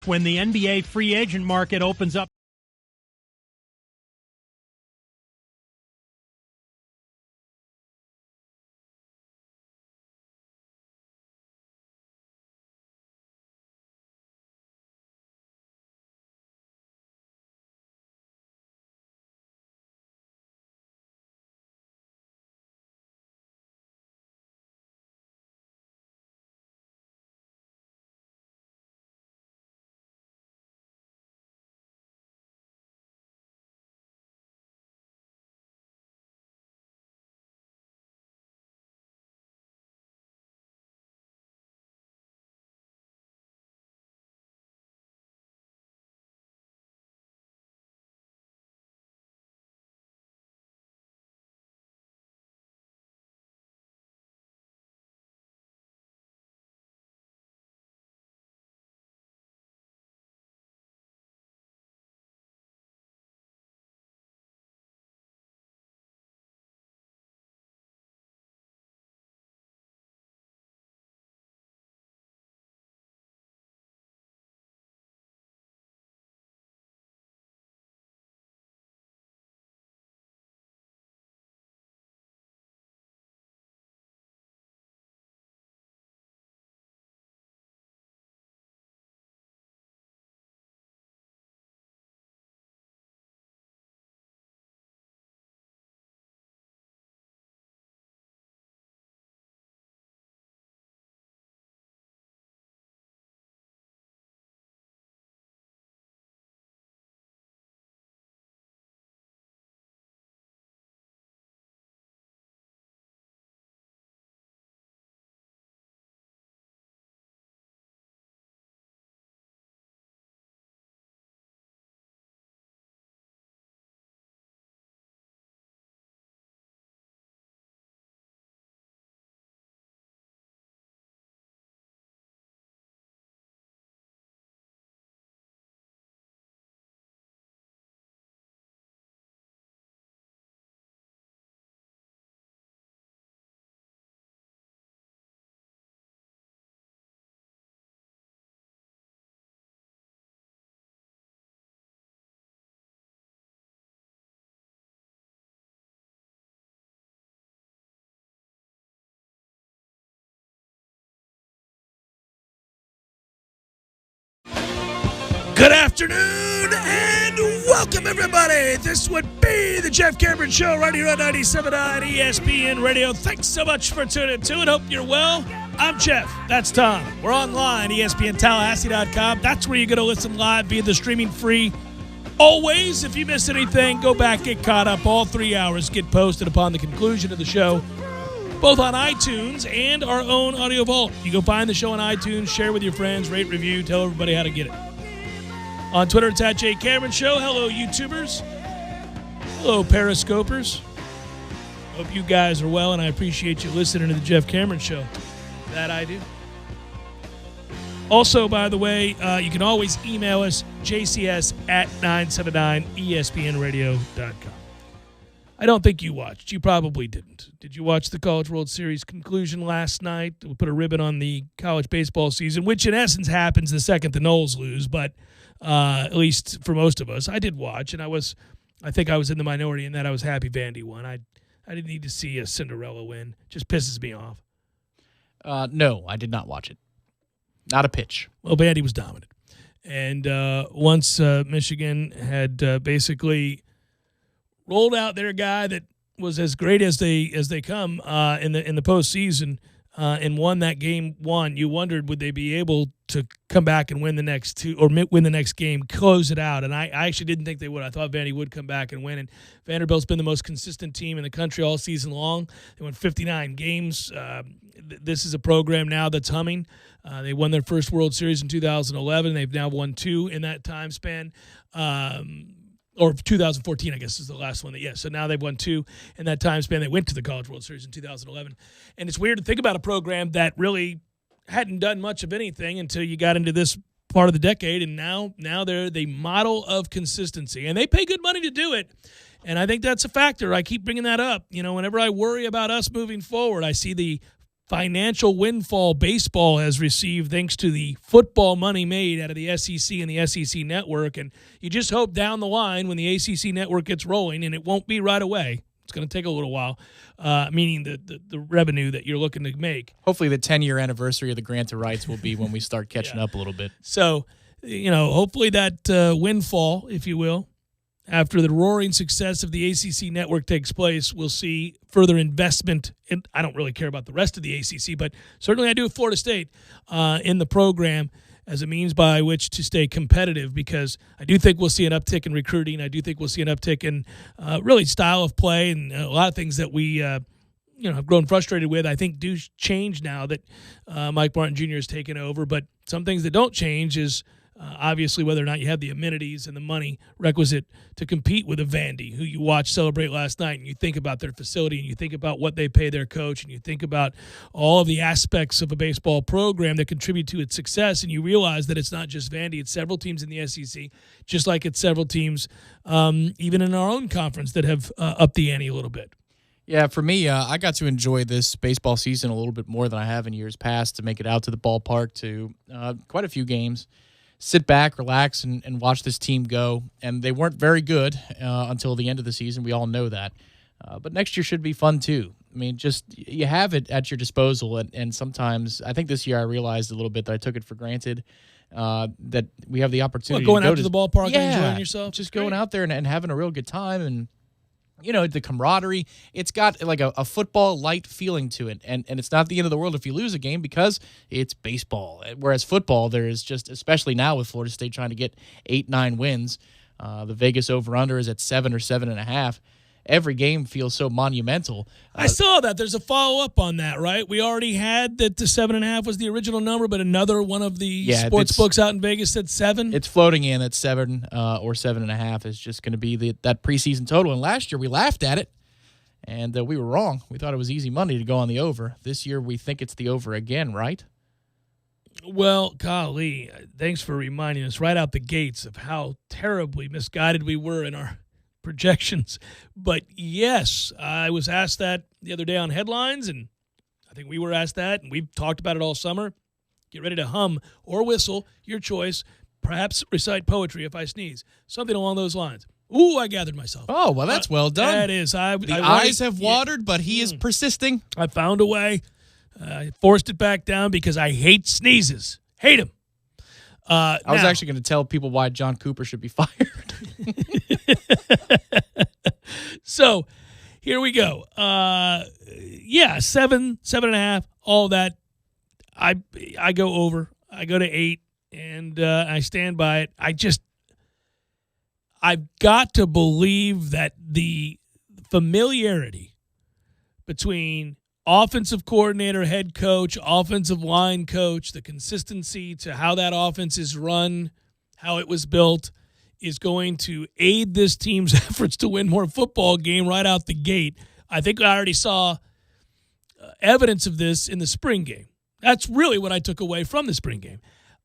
when the NBA free agent market opens up. Good afternoon and welcome, everybody. This would be the Jeff Cameron Show right here on 97.9 ESPN Radio. Thanks so much for tuning to it. Hope you're well. I'm Jeff. That's Tom. We're online, ESPNTallahassee.com. That's where you're going to listen live via the streaming free. Always, if you missed anything, go back, get caught up. All 3 hours get posted upon the conclusion of the show, both on iTunes and our own Audio Vault. You go find the show on iTunes, share with your friends, rate, review, tell everybody how to get it. On Twitter, it's at Jay Cameron Show. Hello, YouTubers. Hello, Periscopers. Hope you guys are well, and I appreciate you listening to the Jeff Cameron Show. That I do. Also, by the way, you can always email us, jcs@979espnradio.com. I don't think you watched. You probably didn't. Did you watch the College World Series conclusion last night? We put a ribbon on the college baseball season, which in essence happens the second the Noles lose, but at least for most of us. I did watch, and I think I was in the minority in that I was happy Vandy won. I didn't need to see a Cinderella win. Just pisses me off. No, I did not watch it. Not a pitch. Well, Vandy was dominant. And once Michigan had basically rolled out their guy that was as great as they come in the postseason and won that game one, you wondered, would they be able to come back and win the next two, or win the next game, close it out? And I actually didn't think they would. I thought Vandy would come back and win. And Vanderbilt's been the most consistent team in the country all season long. They won 59 games. This is a program now that's humming. They won their first World Series in 2011. They've now won two in that time span. Or 2014, I guess, is the last one. So now they've won two in that time span. They went to the College World Series in 2011. And it's weird to think about a program that really hadn't done much of anything until you got into this part of the decade, and now they're the model of consistency. And they pay good money to do it, and I think that's a factor. I keep bringing that up. Whenever I worry about us moving forward, I see the financial windfall baseball has received thanks to the football money made out of the SEC and the SEC network. And you just hope down the line when the ACC network gets rolling, and it won't be right away. It's going to take a little while, meaning the revenue that you're looking to make. Hopefully the 10-year anniversary of the grant of rights will be when we start catching up a little bit. So, hopefully that windfall, if you will, after the roaring success of the ACC network takes place, we'll see further investment. And I don't really care about the rest of the ACC, but certainly I do with Florida State in the program as a means by which to stay competitive, because I do think we'll see an uptick in recruiting. I do think we'll see an uptick in really style of play and a lot of things that we have grown frustrated with. I think do change now that Mike Martin Jr. has taken over, but some things that don't change is obviously whether or not you have the amenities and the money requisite to compete with a Vandy, who you watched celebrate last night, and you think about their facility, and you think about what they pay their coach, and you think about all of the aspects of a baseball program that contribute to its success, and you realize that it's not just Vandy, it's several teams in the SEC, just like it's several teams even in our own conference that have upped the ante a little bit. Yeah, for me, I got to enjoy this baseball season a little bit more than I have in years past, to make it out to the ballpark to quite a few games. Sit back, relax, and watch this team go. And they weren't very good until the end of the season. We all know that. But next year should be fun, too. I mean, just you have it at your disposal. And sometimes, I think this year I realized a little bit that I took it for granted, that we have the opportunity going to go out to the ballpark and enjoying yourself? Just going out there and having a real good time. And the camaraderie, it's got like a football light feeling to it. And it's not the end of the world if you lose a game, because it's baseball. Whereas football, there is just, especially now with Florida State trying to get 8-9 wins, the Vegas over-under is at 7 or 7.5. Every game feels so monumental. I saw that. There's a follow-up on that, right? We already had that the 7.5 was the original number, but another one of the sports books out in Vegas said 7. It's floating in at 7 or 7.5 is just going to be that preseason total. And last year we laughed at it, and we were wrong. We thought it was easy money to go on the over. This year we think it's the over again, right? Well, golly, thanks for reminding us right out the gates of how terribly misguided we were in our projections. But yes, I was asked that the other day on Headlines, and I think we were asked that, and we've talked about it all summer. Get ready to hum or whistle, your choice, perhaps recite poetry if I sneeze, something along those lines. Ooh, I gathered myself. Oh, well, that's well done. That is. The eyes have watered, but he is persisting. I found a way. I forced it back down because I hate sneezes. Hate them. I was actually going to tell people why John Cooper should be fired. So here we go. 7.5, all that. I go over. I go to 8, and I stand by it. I've got to believe that the familiarity between offensive coordinator, head coach, offensive line coach, the consistency to how that offense is run, how it was built, is going to aid this team's efforts to win more football game right out the gate. I think I already saw evidence of this in the spring game. That's really what I took away from the spring game,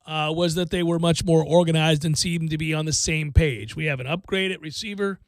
was that they were much more organized and seemed to be on the same page. We have an upgrade at receiver.